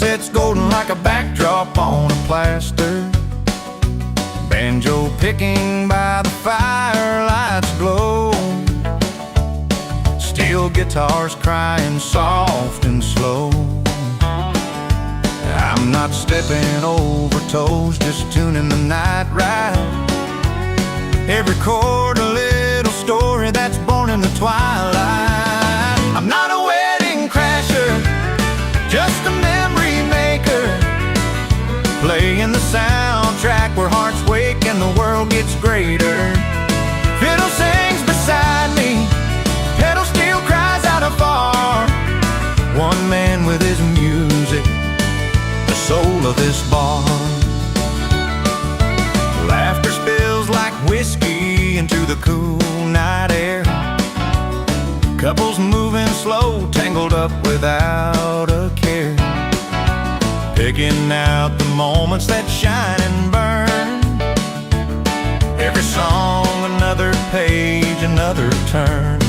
sunset's golden like a backdrop on a plaster. Banjo picking by the firelight's glow. Steel guitars crying soft and slow. I'm not stepping over toes, just tuning the night right. Every chord a little story that's born in the twilight. I'm not a wedding crasher, just a memory maker, playing the soundtrack where hearts wake and the world gets greater. Fiddle sings beside me, pedal steel cries out afar. One man with his music, the soul of this bar. Laughter spills like whiskey into the cool night air. Couples moving slow, tangled up without a care. Picking out the moments that shine and burn. Every song another page, another turn.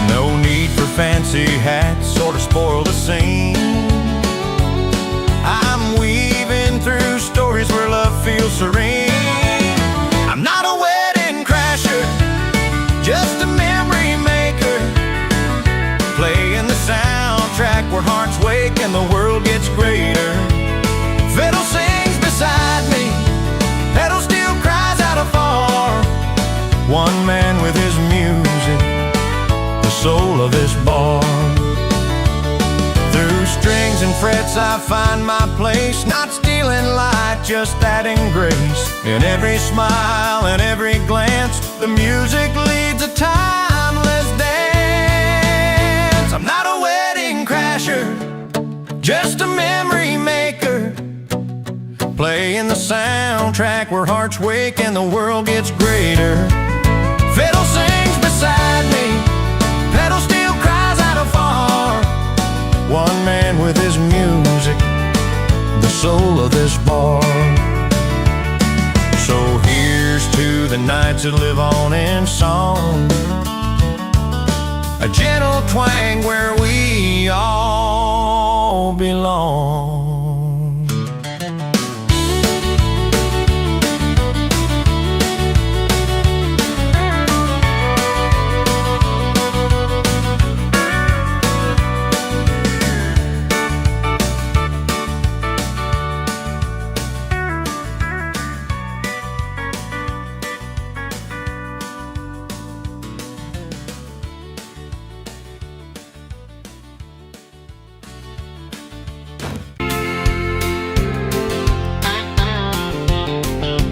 No need for fancy hats or to spoil the scene. I'm weaving through stories where love feels serene. I'm not a wedding crasher, just a memory maker, playing the soundtrack where hearts wake and the world gets greater. Fiddle sings beside me, pedal steel cries out afar. One man with his music, the soul of this bar. Through strings and frets I find my place, not stealing light, just adding grace. In every smile and every glance, the music leads a timeless dance. I'm not a wedding crasher, just a memory maker, playing the soundtrack where hearts wake and the world gets greater. Fiddle sings beside me, pedal steel cries out afar. One man with his music, the soul of this bar. So here's to the nights that live on in song, a gentle twang where we all belong.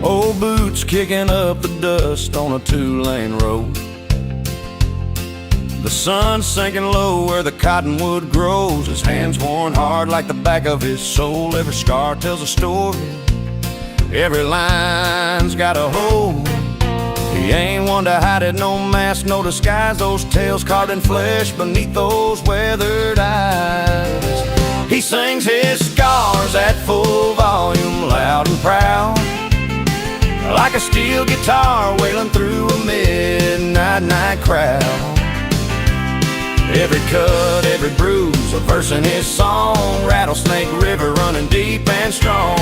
Old boots kicking up the dust on a two-lane road. The sun's sinking low where the cottonwood grows. His hands worn hard like the back of his soul. Every scar tells a story, every line's got a hole. He ain't one to hide it, no mask, no disguise. Those tales carved in flesh beneath those weathered eyes. He sings his scars at full volume, loud and proud, like a steel guitar wailing through a midnight night crowd. Every cut, every bruise, a verse in his song. Rattlesnake River running deep and strong.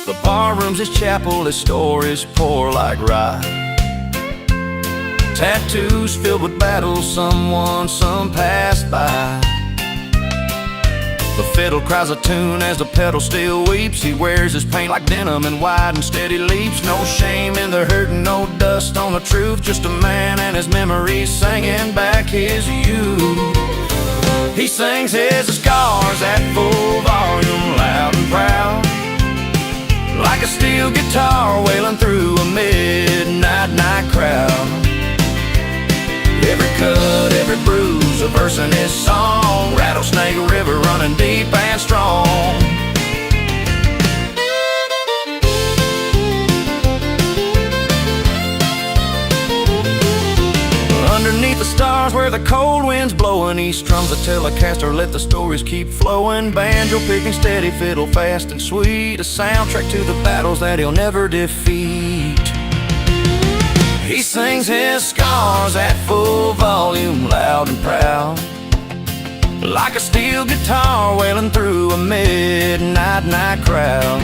The barroom's his chapel, his stories pour like rye. Tattoos filled with battles, some passed by. The fiddle cries a tune as the pedal still weeps. He wears his paint like denim in wide and steady leaps. No shame in the hurt and no dust on the truth. Just a man and his memories singing back his youth. He sings his scars at full volume, loud and proud, like a steel guitar wailing through a midnight night crowd. Every cut, every bruise, a verse in his song. Rattlesnake River running deep and strong. Underneath the stars where the cold wind's blowing, he strums a Telecaster, let the stories keep flowing. Banjo picking steady, fiddle fast and sweet, a soundtrack to the battles that he'll never defeat. He sings his scars at full volume, loud and proud, like a steel guitar wailing through a midnight night crowd.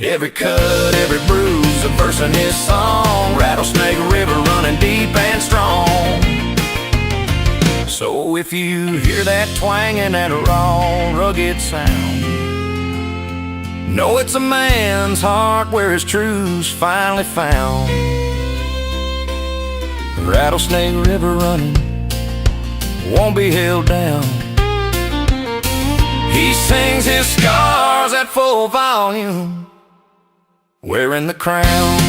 Every cut, every bruise, a verse in his song. Rattlesnake River running deep and strong. So if you hear that twang and that raw, rugged sound, know it's a man's heart where his truth's finally found. Rattlesnake River running, won't be held down. He sings his scars at full volume, wearing the crown.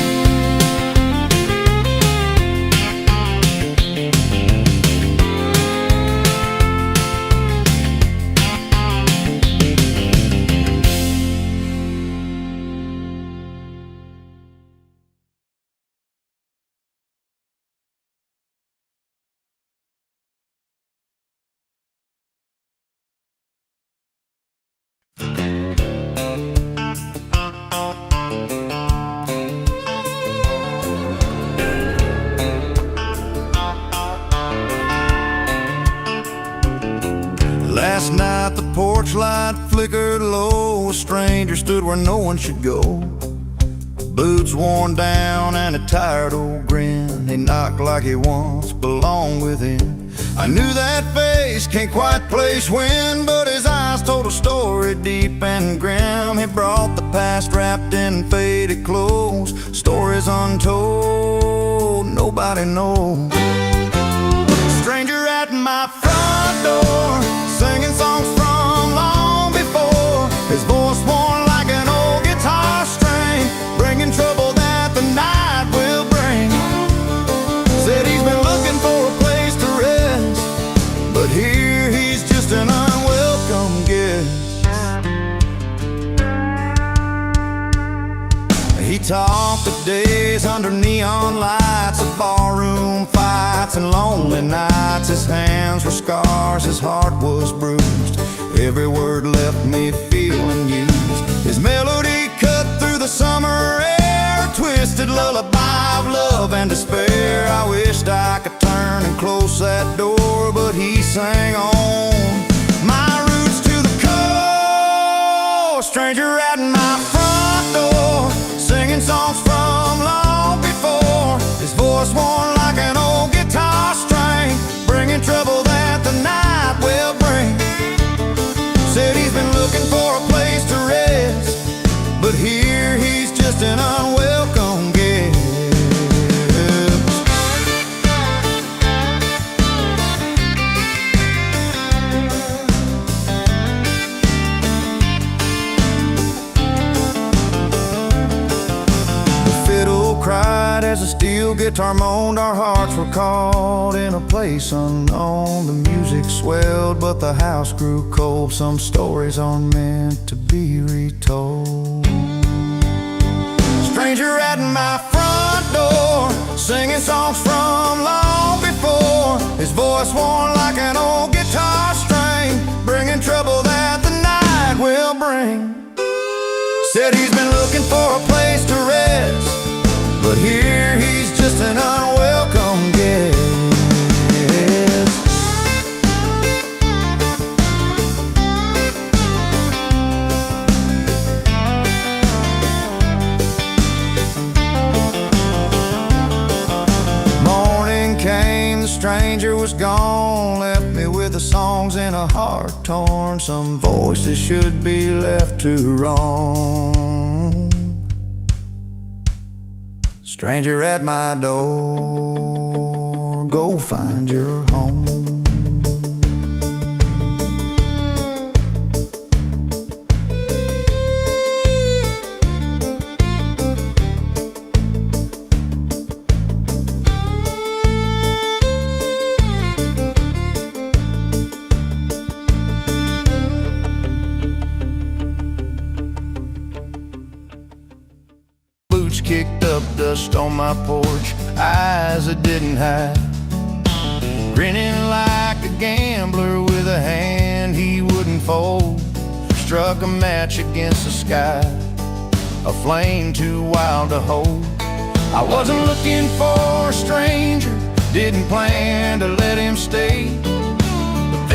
Last night the porch light flickered low. A stranger stood where no one should go. Boots worn down and a tired old grin. He knocked like he once belonged within. I knew that face can't quite place when, but his eyes told a story deep and grim. He brought the past wrapped in faded clothes, stories untold, nobody knows. Stranger at my front door, singing songs from long before. His voice worn like an old guitar string, bringing trouble that the night will bring. Said he's been looking for a place to rest, but here he's just an unwelcome guest. He talked of days under neon lights, of barroom fights and lonely nights. His hands were scars, his heart was bruised. Every word left me feeling used. His melody cut through the summer air, a twisted lullaby of love and despair. I wished I could turn and close that door, but he sang on. My roots to the core, stranger at my front door, singing songs from long before. His voice worn like an old guitar string, bringing trouble that the night will bring. Said he's been looking for a place to rest, but here he's just an unwelcome guest. Cried as a steel guitar moaned. Our hearts were caught in a place unknown. The music swelled, but the house grew cold. Some stories aren't meant to be retold. Stranger at my front door, singing songs from long before. His voice worn like an old guitar string, bringing trouble that the night will bring. Said he's been looking for a place to rest, but here he's just an unwelcome guest. Morning came, the stranger was gone, left me with the songs in a heart torn. Some voices should be left to roam. Stranger at my door, go find your home. Kicked up dust on my porch, eyes that didn't hide, grinning like a gambler with a hand he wouldn't fold. Struck a match against the sky, a flame too wild to hold. I wasn't looking for a stranger, didn't plan to let him stay, but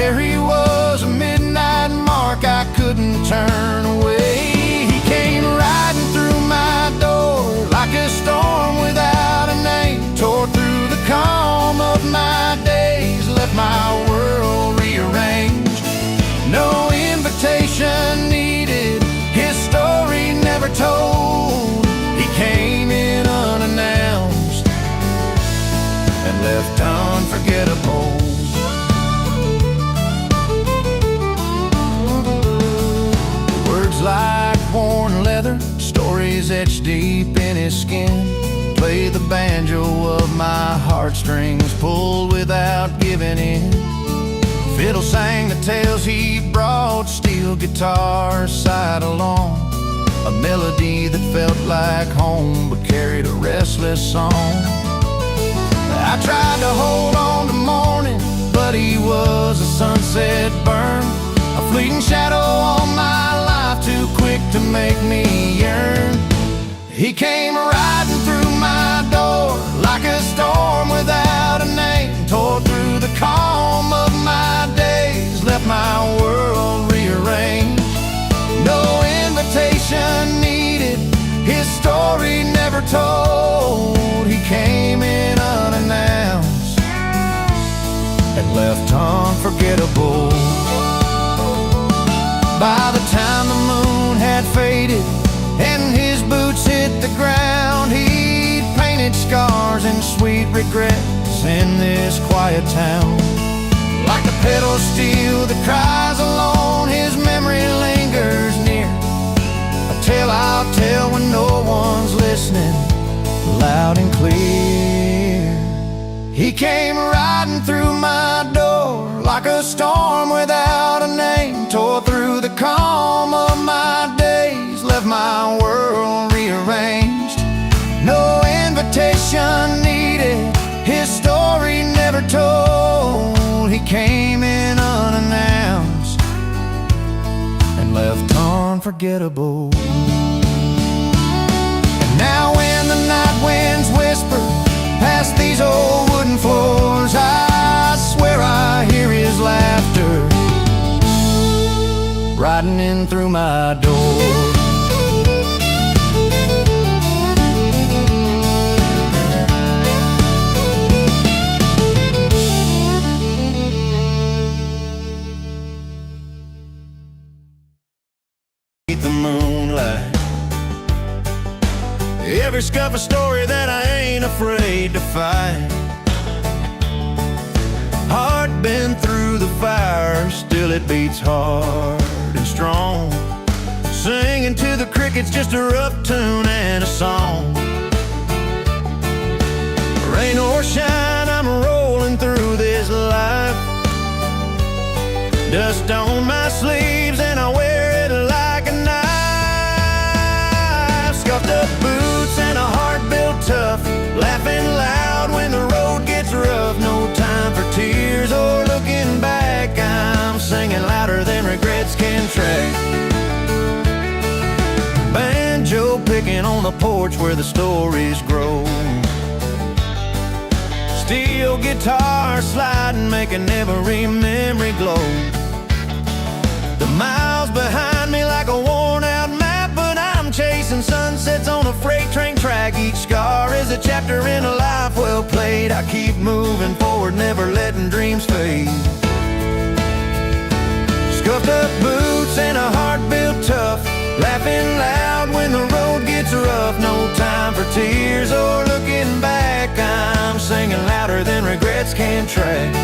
etched deep in his skin. Play the banjo of my heartstrings, pulled without giving in. Fiddle sang the tales he brought, steel guitar side along. A melody that felt like home but carried a restless song. I tried to hold on to morning, but he was a sunset burn, a fleeting shadow on my life, too quick to make me yearn. He came riding through my door like a storm without a name, tore through the calm of my days, left my world rearranged. No invitation needed, his story never told. He came in unannounced and left unforgettable. By the time the moon had faded and his boots hit the ground, he'd painted scars and sweet regrets in this quiet town. Like the pedal steel that cries alone, his memory lingers near, a tale I'll tell when no one's listening, loud and clear. He came riding through my door like a storm without a name, tore through the calm of my days, left my world rearranged. No invitation needed, his story never told. He came in unannounced and left unforgettable. And now when the night winds whisper past these old wooden floors, I swear I hear his laughter riding in through my door. The moonlight, every scuff a story that I ain't afraid to fight. Heart been through the fire, still it beats hard and strong. Singing to the crickets, just a rough tune and a song. Rain or shine, I'm rolling through this life. Dust on my sleeves and I wear it like a knife. Scuffed up boots and a heart built tough, laughing loud when the road gets rough. No time for tears or looking back, I'm singing louder than regrets can track. Banjo picking on the porch where the stories grow. Steel guitar sliding, making every memory glow. The miles behind me like a worn out map, but I'm chasing sunsets on a freight train track. Each scar is a chapter in a life well played. I keep moving forward, never letting dreams fade. Scuffed up boots and a heart built tough, laughing loud when the road gets rough. No time for tears or looking back, I'm singing louder than regrets can track.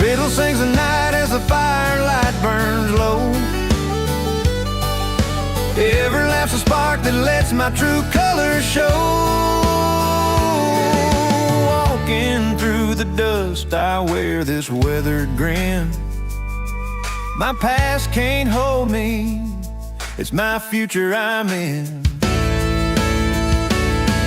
Fiddle sings the night as the firelight burns low. Every laugh's a spark that lets my true colors show. Walking through the dust, I wear this weathered grin. My past can't hold me, it's my future I'm in.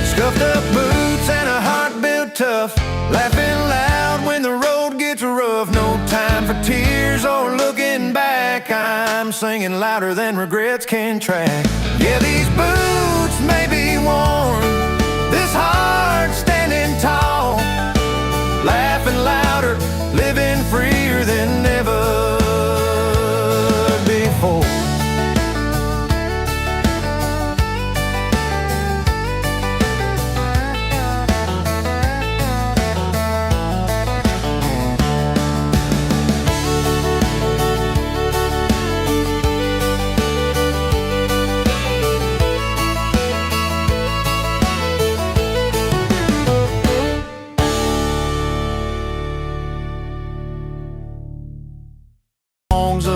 Scuffed up boots and a heart built tough, laughing loud when the road gets rough. No time for tears or looking back, I'm singing louder than regrets can track. Yeah, these boots may be worn, this heart standing tall, laughing louder, living freer than ever before.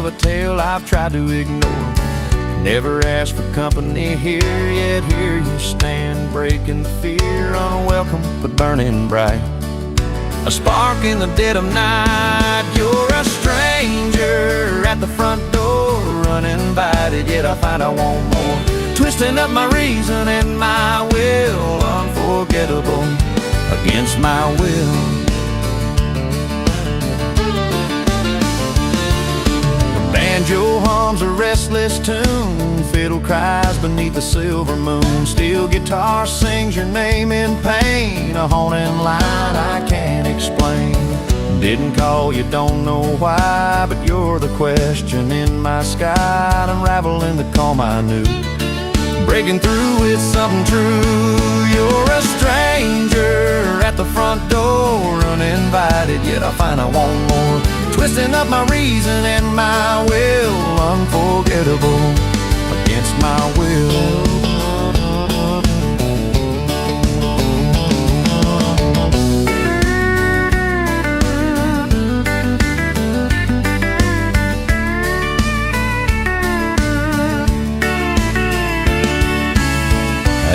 of a tale I've tried to ignore. Never asked for company here, yet here you stand, breaking the fear, unwelcome but burning bright. A spark in the dead of night. You're a stranger at the front door, uninvited, yet I find I want more. Twisting up my reason and my will, unforgettable, against my will. The banjo hums a restless tune, fiddle cries beneath the silver moon. Steel guitar sings your name in pain, a haunting line I can't explain. Didn't call you, don't know why, but you're the question in my sky, unraveling the calm I knew, breaking through with something true. You're a stranger at the front door, uninvited, yet I find I want more. Twisting up my reason and my will, unforgettable, against my will.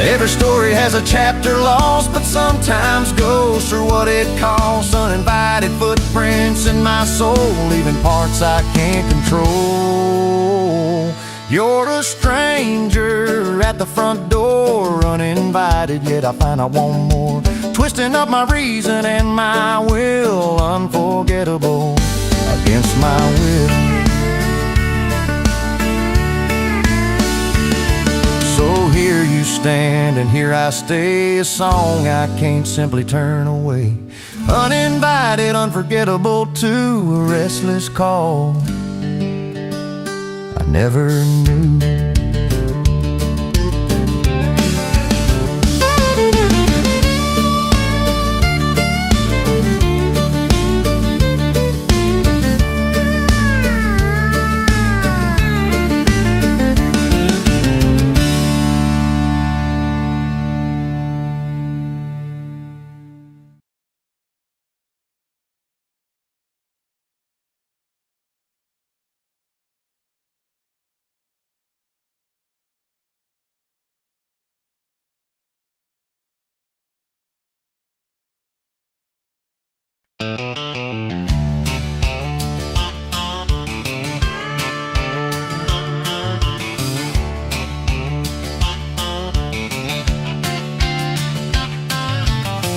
Every story has a chapter lost, but sometimes goes for what it costs. Uninvited footprints in my soul, leaving parts I can't control. You're a stranger at the front door, uninvited, yet I find I want more. Twisting up my reason and my will, unforgettable, against my will. So here you stand and here I stay, a song I can't simply turn away. Uninvited, unforgettable, to a restless call I never knew.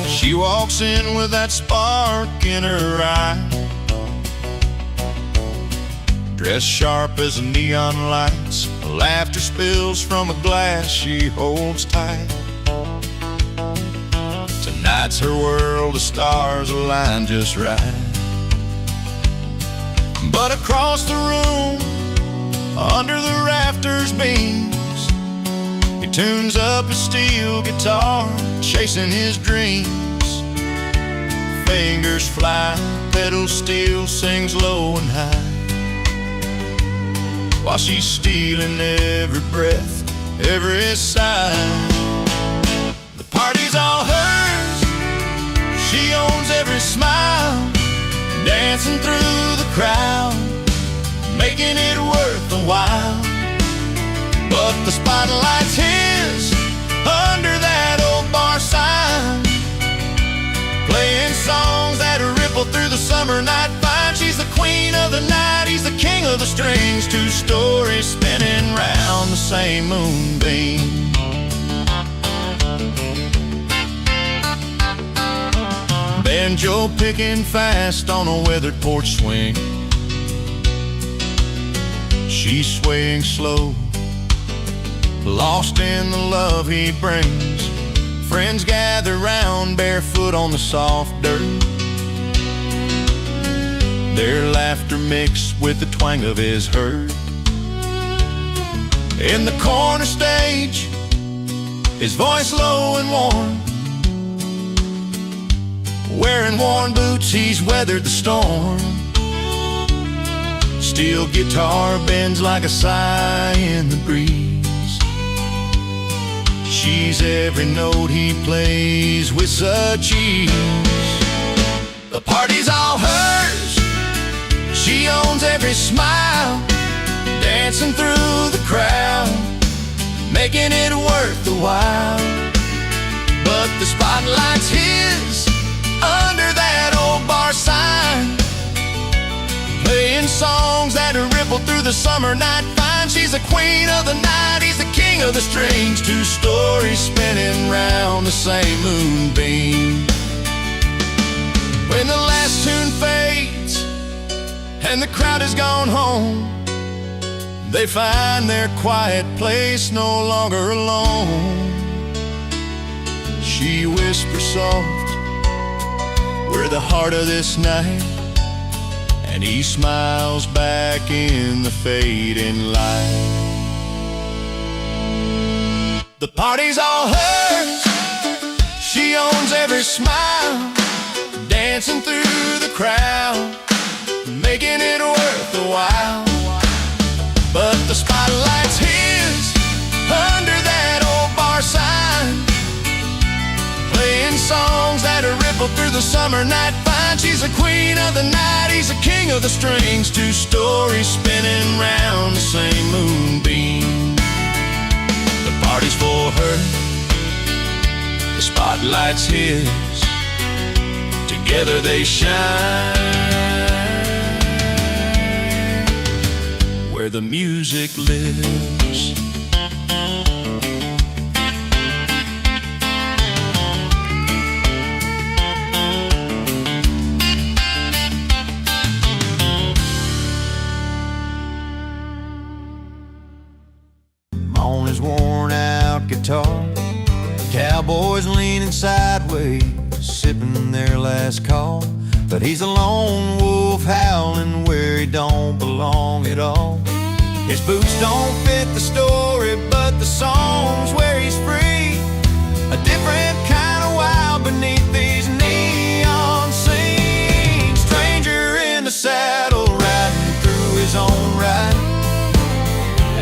She walks in with that spark in her eye, dressed sharp as neon lights. Laughter spills from a glass she holds tight. Tonight's her world, the stars align just right. But across the room, under the rafters beams, he tunes up his steel guitar, chasing his dreams. Fingers fly, pedals steel, sings low and high, while she's stealing every breath, every sigh. The party's all hers, she owns every smile, dancing through the crowd, making it worth the while. But the spotlight's his, under that old bar sign, playing songs that ripple through the summer night fine. She's the queen of the night, he's the king of the strings, two stories spinning round the same moonbeam. Banjo picking fast on a weathered porch swing, she's swaying slow, lost in the love he brings. Friends gather round, barefoot on the soft dirt, their laughter mixed with the twang of his hurt. In the corner stage, his voice low and warm, wearing worn boots, he's weathered the storm. Steel guitar bends like a sigh in the breeze, she's every note he plays with such ease. The party's all hers, She owns every smile, dancing through the crowd, making it worth the while. But the spotlight's his under that old bar sign, playing songs that ripple through the summer night fine. She's the queen of the night, he's the king of the strings. Two stories spinning round the same moonbeam. When the last tune fades and the crowd has gone home, they find their quiet place no longer alone. She whispers soft, "We're the heart of this night," and he smiles back in the fading light. The party's all hers, she owns every smile, dancing through the crowd, making it worth the while. But the spotlight's his under that old bar sign, playing songs that ripple through the summer night fine. She's the queen of the night, he's the king of the strings. Two stories spinning round the same moonbeam. The party's for her, the spotlight's his, together they shine where the music lives. On his worn-out guitar, cowboys leaning sideways, sipping their last call. But he's a lone wolf howling where he don't belong at all. His boots don't fit the story, but the song's where he's free. A different kind of wild beneath these neon scenes. Stranger in the saddle, riding through his own ride,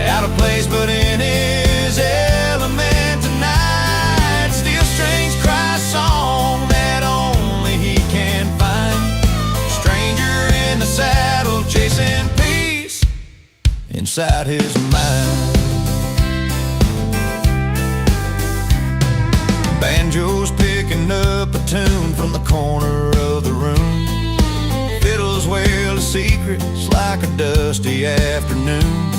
out of place but in his element tonight. Steel strings cry a song that only he can find. Stranger in the saddle, chasing peace inside his mind. Banjo's picking up a tune from the corner of the room. Fiddles wail his secrets like a dusty afternoon.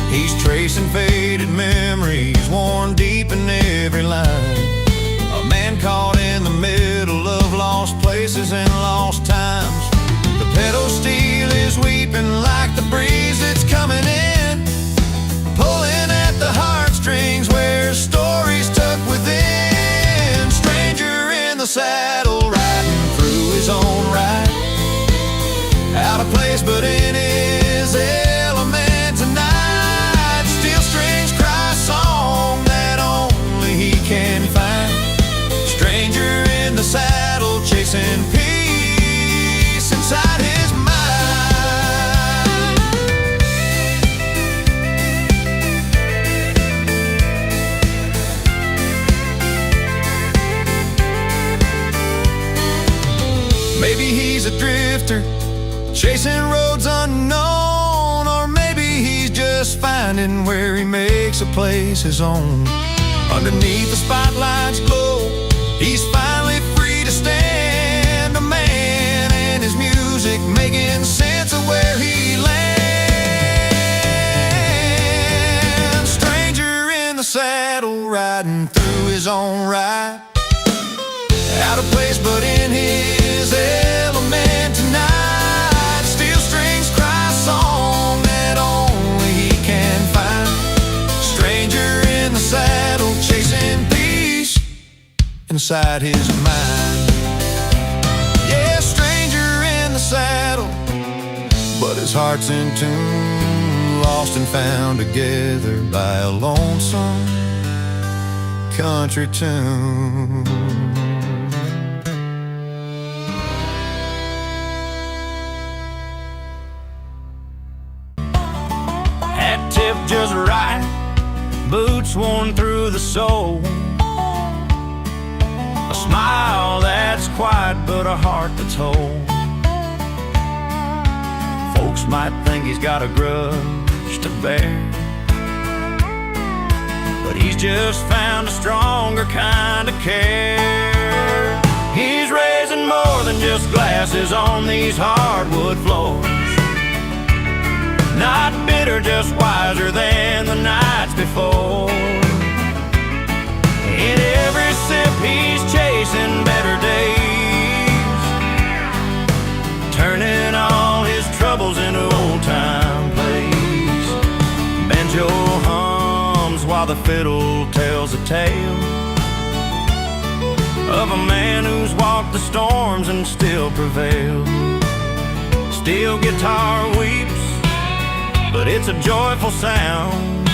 He's tracing faded memories, worn deep in every line. A man caught in the middle of lost places and lost times. The pedal steel is weeping like the breeze that's coming in, pulling at the heartstrings where stories tucked within. Stranger in the saddle, riding through his own ride, out of place but in his element tonight. Steel strings cry a song that only he can find. Stranger in the saddle, chasing peace inside his mind. Maybe he's a drifter, chasing roads unknown, or maybe he's just finding where he makes a place his own. Underneath the spotlight's glow, he's finally free to stand, a man and his music making sense of where he lands. Stranger in the saddle, riding through his own ride, out of place but in his element tonight. Steel strings cry a song that only he can find. Stranger in the saddle, chasing peace inside his mind. Yeah, stranger in the saddle, but his heart's in tune, lost and found together by a lonesome country tune. Hat tip just right, boots worn through the sole, a smile that's quiet but a heart that's whole. Folks Folks might think he's got a grudge to bear, but he's just found a stronger kind of care. He's raising more than just glasses on these hardwood floors. Not bitter, just wiser than the nights before. In every sip he's chasing better days, turning all his troubles into old-time plays. Banjo hums while the fiddle tells a tale of a man who's walked the storms and still prevailed. Steel guitar weeps, but it's a joyful sound.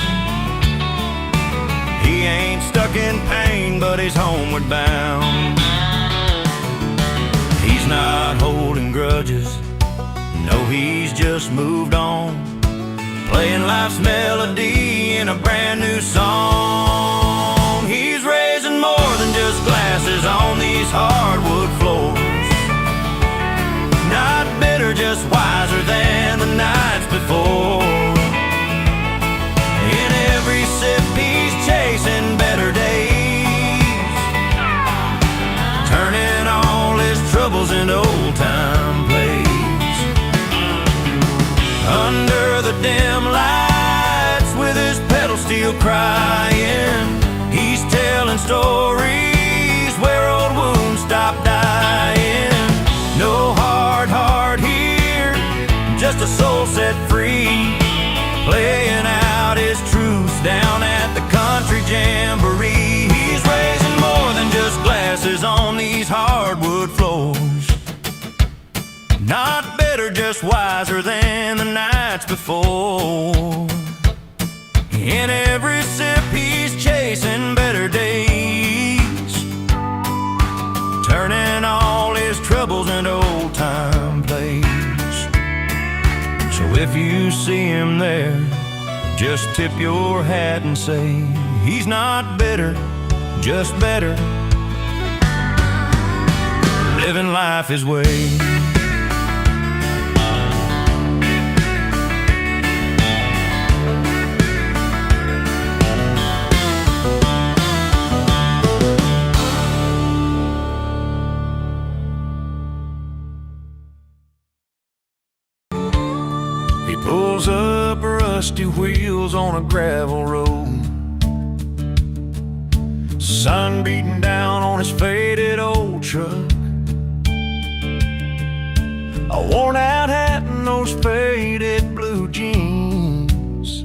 He ain't stuck in pain, but he's homeward bound. He's not holding grudges, no, he's just moved on, playing life's melody in a brand new song. He's raising more than just glasses on these hardwood floors. Not bitter, just wiser than the nights before. In every sip he's chasing better days, turning all his troubles into old-time plays. Under the dim lights with his pedal steel crying, he's telling stories where old wounds stop dying. No hard heart here, just a soul set free, playing out his truths down at the country jamboree. He's raising more than just glasses on these hardwood floors. Not better, just wiser than the nights before. In every sip he's chasing better days, turning all his troubles into old-time plays. So if you see him there, just tip your hat and say, he's not bitter, just better, living life his way. Pulls up rusty wheels on a gravel road, sun beating down on his faded old truck. A worn out hat and those faded blue jeans,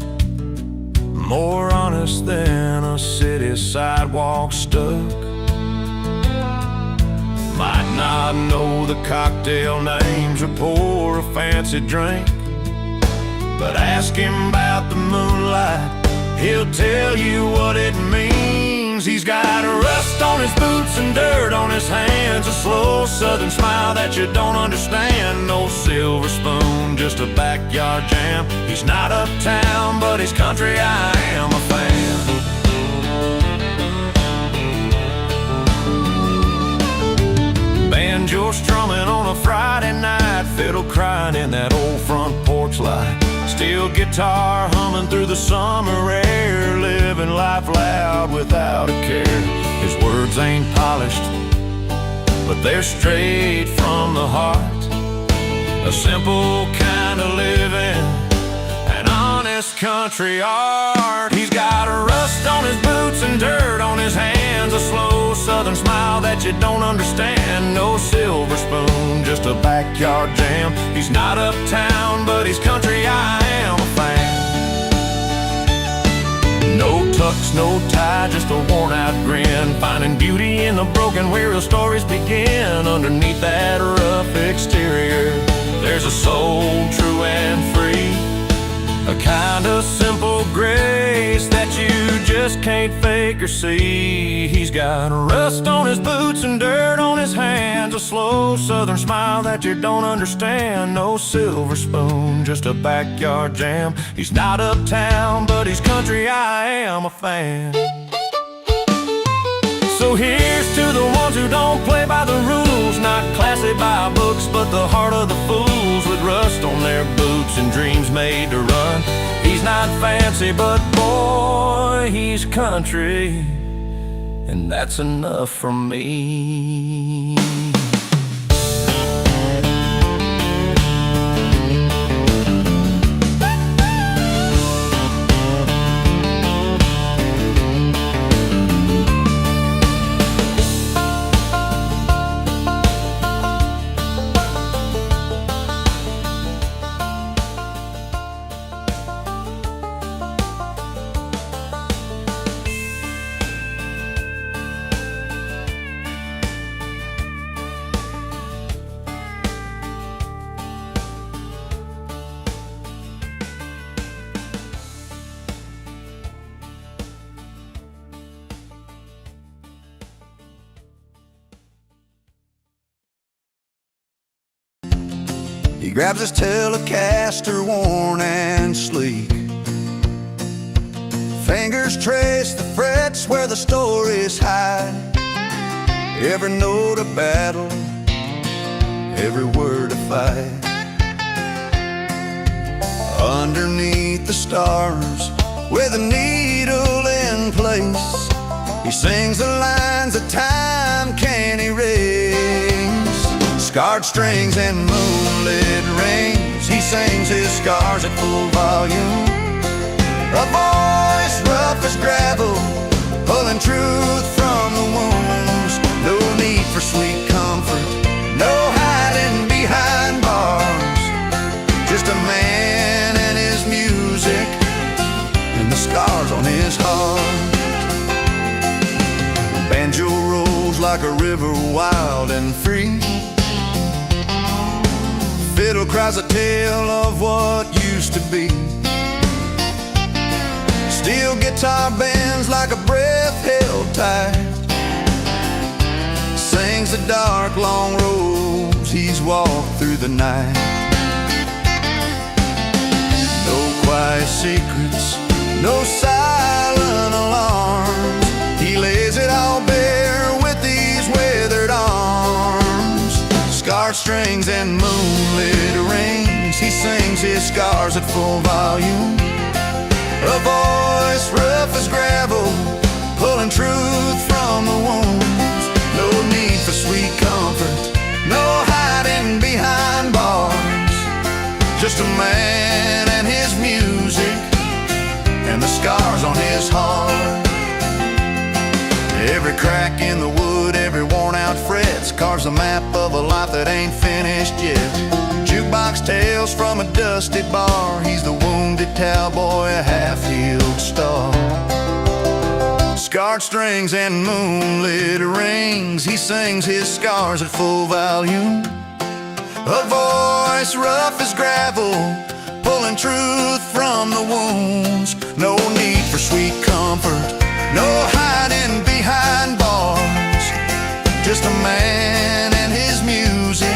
more honest than a city sidewalk stuck. Might not know the cocktail names or pour a fancy drink, but ask him about the moonlight, he'll tell you what it means. He's got rust on his boots and dirt on his hands, a slow southern smile that you don't understand. No silver spoon, just a backyard jam. He's not uptown, but he's country, I am a fan. Banjo strumming on a Friday night, fiddle crying in that old front porch light. Steel guitar humming through the summer air, living life loud without a care. His words ain't polished, but they're straight from the heart. A simple kind of living, an honest country art. He's got a rust on his boots and dirt on his hands, a slow southern smile that you don't understand. No silver spoon, just a backyard jam. He's not uptown, but he's country, I am a fan. No tux, no tie, just a worn out grin, finding beauty in the broken where real stories begin. Underneath that rough exterior, there's a soul true and free, a kind of simple grace that you just can't fake or see. He's got rust on his boots and dirt on his hands, a slow southern smile that you don't understand. No silver spoon, just a backyard jam. He's not uptown, but he's country, I am a fan. So So here's to the ones who don't play by the rules, not classy by books, but the heart of the fools, with rust on their boots and dreams made to run. He's not fancy, but boy, he's country, and that's enough for me. He grabs his Telecaster, worn and sleek. Fingers trace the frets where the stories hide. Every note a battle, every word a fight. Underneath the stars, with a needle in place, he sings the lines that time can't erase. Scarred strings and moonlit rings, he sings his scars at full volume. A voice rough as gravel, pulling truth from the wounds. No need for sweet comfort, no hiding behind bars. Just a man and his music, and the scars on his heart. Banjo rolls like a river, wild and free. Fiddle cries a tale of what used to be. Steel guitar bends like a breath held tight. Sings the dark, long roads he's walked through the night. No quiet secrets, no silent alarms. He lays it all bare with these weathered arms. Scarred strings and moonlit rings, he sings his scars at full volume. A voice rough as gravel, pulling truth from the wounds. No need for sweet comfort, no hiding behind bars. Just a man and his music, and the scars on his heart. Every crack in the wood, every worn out fret carves a map of a life that ain't finished yet. Jukebox tales from a dusty bar, he's the wounded cowboy, a half-healed star. Scarred strings and moonlit rings, he sings his scars at full volume. A voice rough as gravel, pulling truth from the wounds. No need for sweet comfort, no hiding behind bars. Just a man and his music,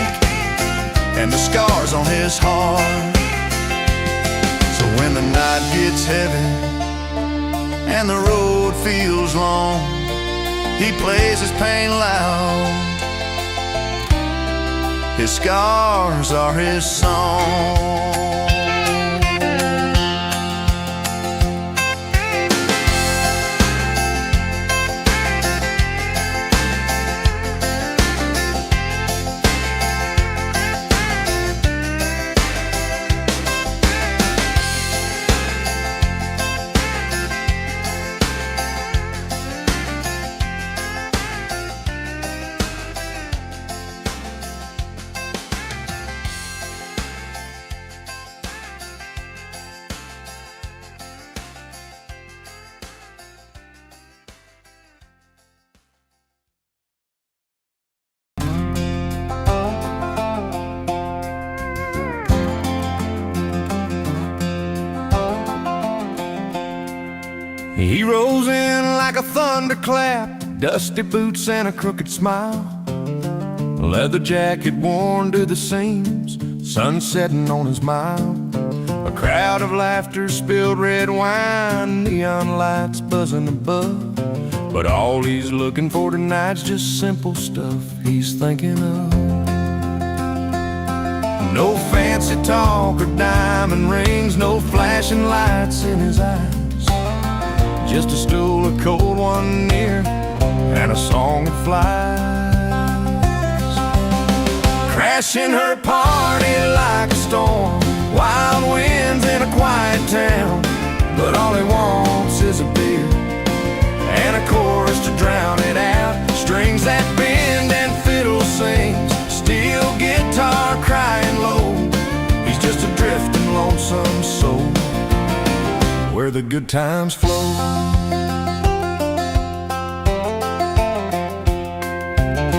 and the scars on his heart. So when the night gets heavy and the road feels long, he plays his pain loud. His scars are his song. He rolls in like a thunderclap, dusty boots and a crooked smile. Leather jacket worn to the seams, sun setting on his mile. A crowd of laughter, spilled red wine, neon lights buzzing above. But all he's looking for tonight's just simple stuff he's thinking of. No fancy talk or diamond rings, no flashing lights in his eyes. Just a stool, a cold one near, and a song that flies. Crashing her party like a storm, wild winds in a quiet town. But all he wants is a beer and a chorus to drown it out. Strings that bend and fiddle sings, steel guitar crying low. He's just a drifting lonesome soul where the good times flow.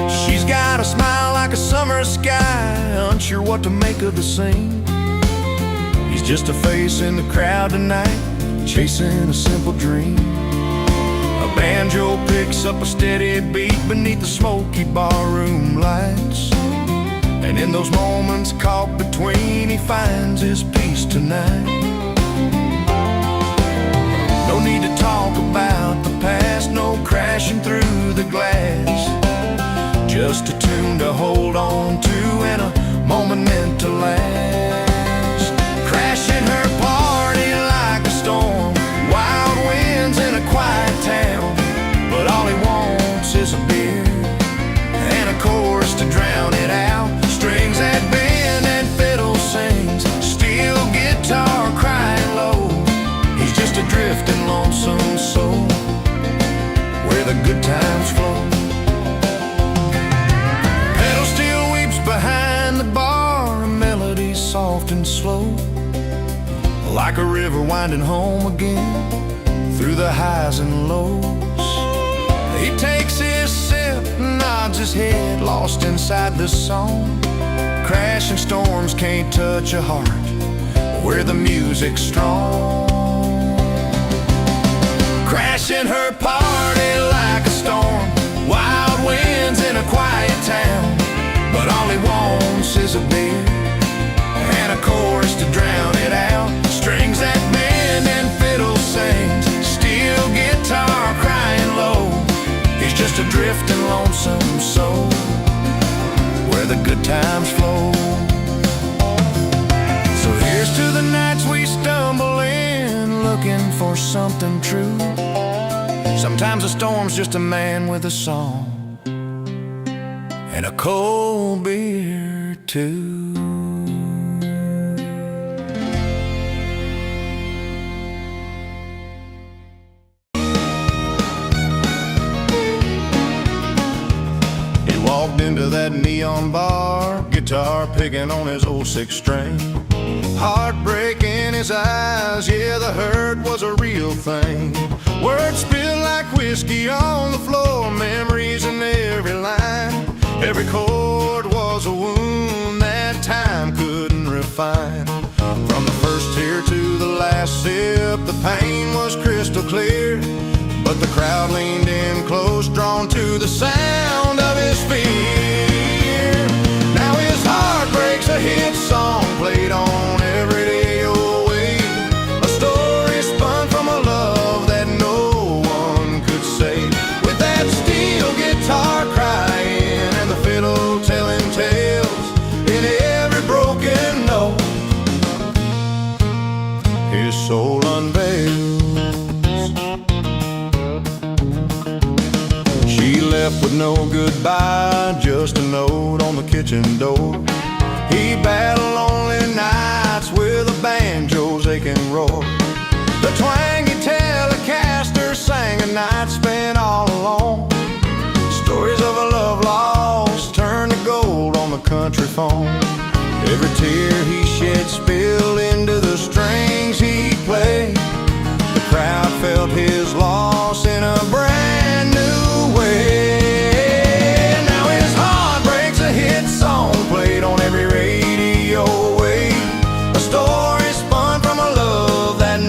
She's got a smile like a summer sky, unsure what to make of the scene. He's just a face in the crowd tonight, chasing a simple dream. A banjo picks up a steady beat beneath the smoky barroom lights. And in those moments caught between, he finds his peace tonight. No need to talk about the past, no crashing through the glass. Just a tune to hold on to and a moment meant to last. Crashing her party like a storm, wild winds in a quiet town. But all he wants is a beer and a chorus to drown it out. Strings that bend and fiddle sings, steel guitar crying low. He's just a drifting lonesome soul where the good times flow. Pedal still weeps behind the bar, a melody soft and slow, like a river winding home again through the highs and lows. He takes his sip, nods his head, lost inside the song. Crashing storms can't touch a heart where the music's strong. Crashing her party like a storm, wild winds in a quiet town. But all he wants is a beer and a chorus to drown it out. Strings that bend and fiddle sings, steel guitar crying low. He's just a drifting lonesome soul where the good times flow. So here's to the nights we stumble in, looking for something true. Sometimes a storm's just a man with a song and a cold beer too. Walked into that neon bar, guitar picking on his old six string. Heartbreak in his eyes, yeah, the hurt was a real thing. Words spilled like whiskey on the floor, memories in every line. Every chord was a wound that time couldn't refine. From the first tear to the last sip, the pain was crystal clear. But the crowd leaned in close, drawn to the sound of his fear. Now his heart breaks, a hit song played on every day away. A story spun from a love that no one could save. With that steel guitar crying and the fiddle telling tales in every broken note, his soul unveiled. Left with no goodbye, just a note on the kitchen door. He battled lonely nights with a banjo's aching roar. The twangy Telecaster sang a night spent all alone. Stories of a love lost turned to gold on the country phone. Every tear he shed spilled into the strings he played. The crowd felt his loss in a brand new way. Played on every radio wave, a story spun from a love that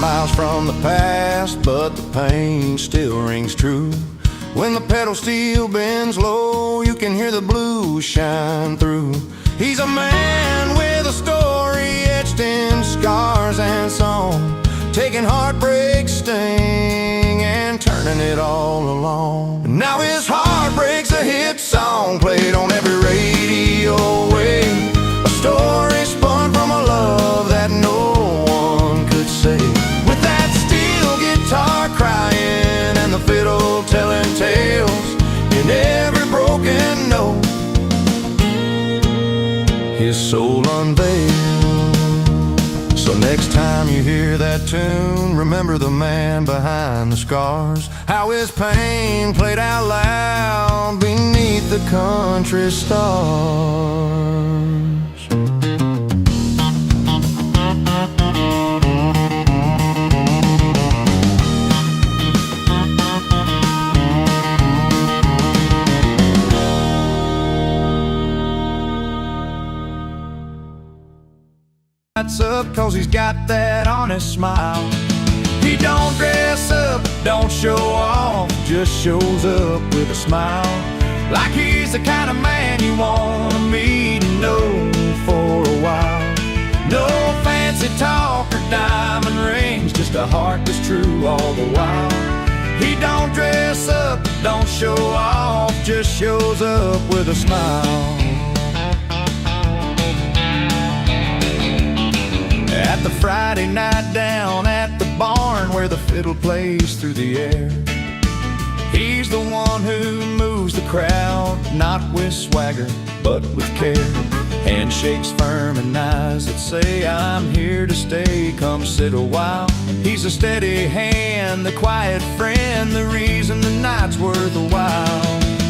miles from the past, but the pain still rings true. When the pedal steel bends low, you can hear the blues shine through. He's a man with a story etched in scars and song, taking heartbreak sting and turning it all along. Now his heartbreak's a hit song, played on every radio wave, a story spun from a love that no one could save. With that steel guitar crying and the fiddle telling tales in every broken note, his soul unveiled. So next time you hear that tune, remember the man behind the scars, how his pain played out loud beneath the country stars. Up 'cause he's got that honest smile. He don't dress up, don't show off, just shows up with a smile, like he's the kind of man you want to meet and know for a while. No fancy talk or diamond rings, just a heart that's true all the while. He don't dress up, don't show off, just shows up with a smile. At the Friday night down at the barn where the fiddle plays through the air, he's the one who moves the crowd, not with swagger, but with care. Handshakes firm and eyes that say, I'm here to stay, come sit a while. He's a steady hand, the quiet friend, the reason the night's worth a while.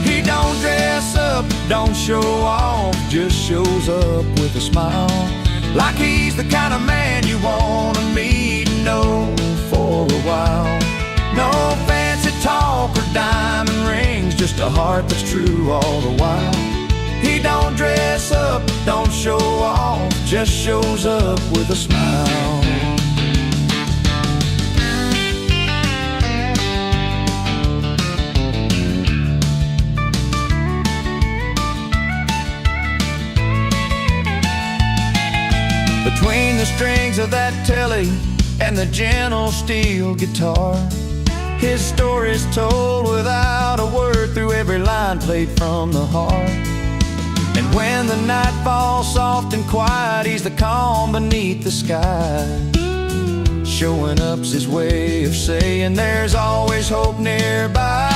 He don't dress up, don't show off, just shows up with a smile, like he's the kind of man you want to meet and know for a while. No fancy talk or diamond rings, just a heart that's true all the while. He don't dress up, don't show off, just shows up with a smile. Between the strings of that telly and the gentle steel guitar, his story's told without a word, through every line played from the heart. And when the night falls soft and quiet, he's the calm beneath the sky. Showing up's his way of saying there's always hope nearby.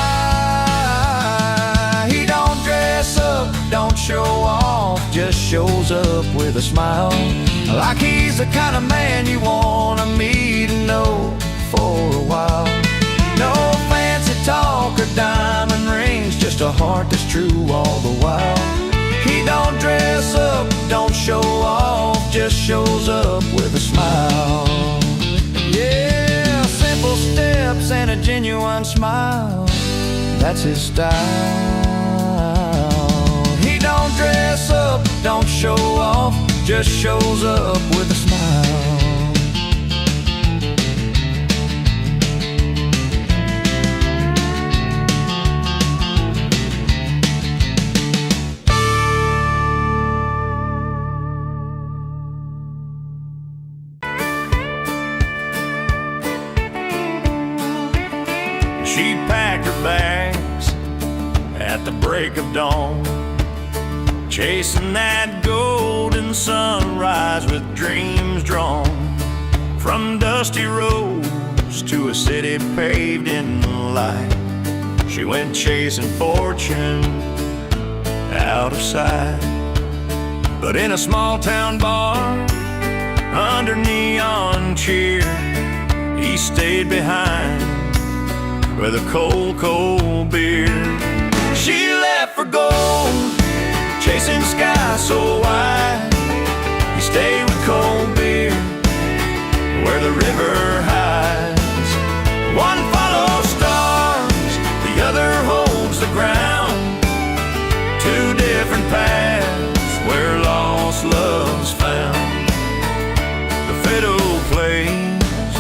He don't dress up, don't show off, just shows up with a smile, like he's the kind of man you want to meet and know for a while. No fancy talk or diamond rings, just a heart that's true all the while. He don't dress up, don't show off, just shows up with a smile. Yeah, simple steps and a genuine smile, that's his style. He don't dress up, don't show off, just shows up with a smile. She packed her bags at the break of dawn, chasing that golden sunrise with dreams drawn from dusty roads to a city paved in light. She went chasing fortune out of sight, but in a small town bar under neon cheer, he stayed behind with a cold, cold beer. She left for gold, chasing skies so wide. He stayed with cold beer where the river hides. One follows stars, the other holds the ground. Two different paths where lost love's found. The fiddle plays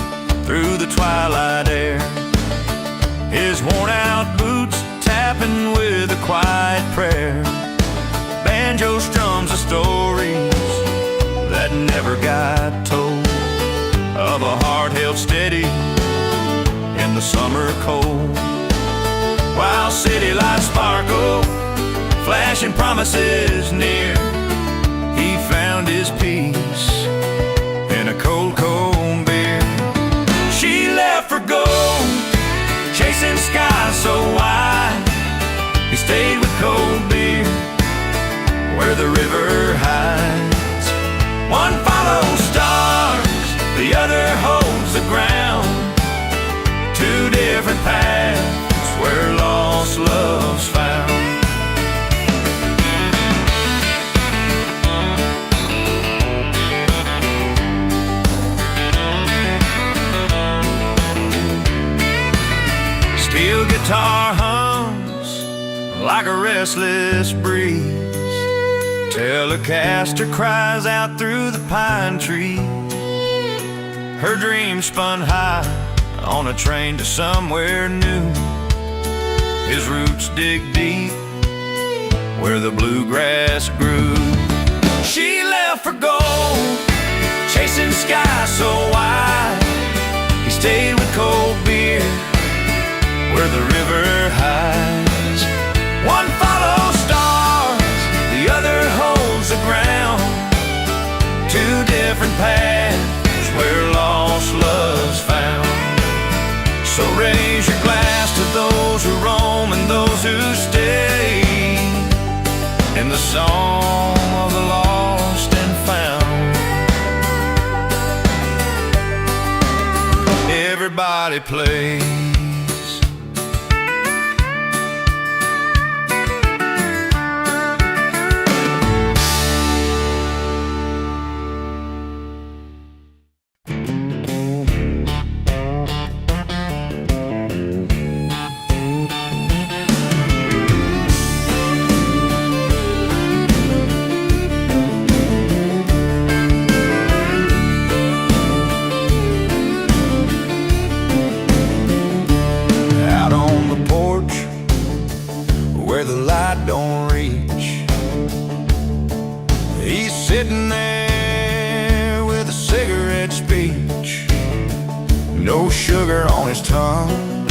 summer cold. While city lights sparkle, flashing promises near, he found his peace in a cold, cold beer. She left for gold, chasing skies so wide. He stayed with cold beer, where the river hides. One follows stars, the other holds the ground. Two different paths where lost love's found. Steel guitar hums like a restless breeze. Telecaster cries out through the pine trees. Her dreams spun high on a train to somewhere new. His roots dig deep where the bluegrass grew. She left for gold, chasing skies so wide. He stayed with cold beer, where the river hides. One follows stars, the other holds the ground. Two different paths where lost love's found. So raise your glass to those who roam and those who stay, in the song of the lost and found. Everybody plays. The light don't reach, he's sitting there with a cigarette speech. No sugar on his tongue,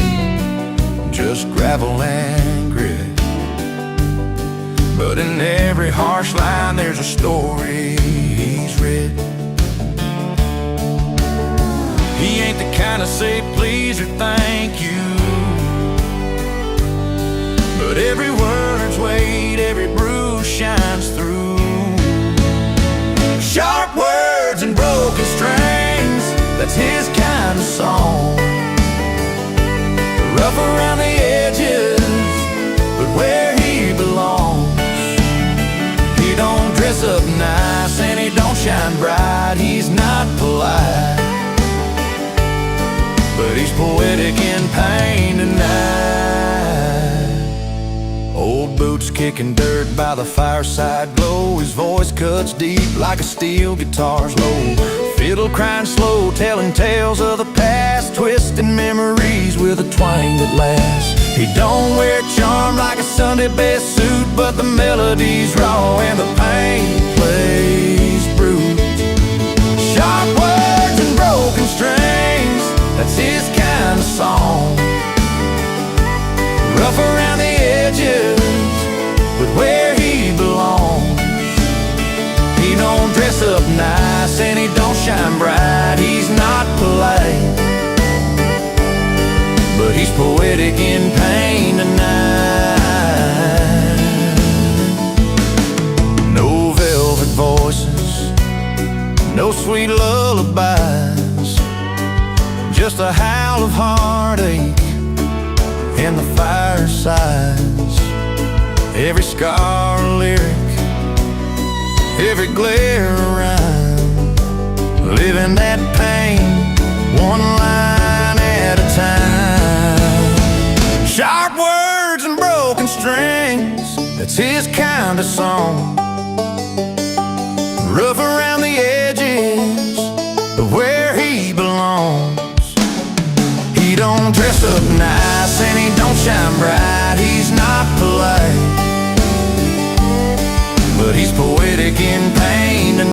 just gravel and grit. But in every harsh line there's a story he's written. He ain't the kind to say please or thank you, but every word's weighed, every bruise shines through. Sharp words and broken strings, that's his kind of song. Rough around the edges, but where he belongs. He don't dress up nice and he don't shine bright. He's not polite, but he's poetic in pain tonight. Old boots kicking dirt by the fireside glow. His voice cuts deep like a steel guitar's low. Fiddle crying slow, telling tales of the past, twisting memories with a twang that lasts. He don't wear charm like a Sunday best suit, but the melody's raw and the pain plays brute. Sharp words and broken strings, that's his kind of song. Rough around the edges, but where he belongs. He don't dress up nice and he don't shine bright. He's not polite, but he's poetic in pain tonight. No velvet voices, no sweet lullabies, just a howl of heartache in the firesides. Every scar a lyric, every glare a rhyme, living that pain one line at a time. Sharp words and broken strings, that's his kind of song. Rough around the edges, but where he belongs. He don't dress up nice and he don't shine bright.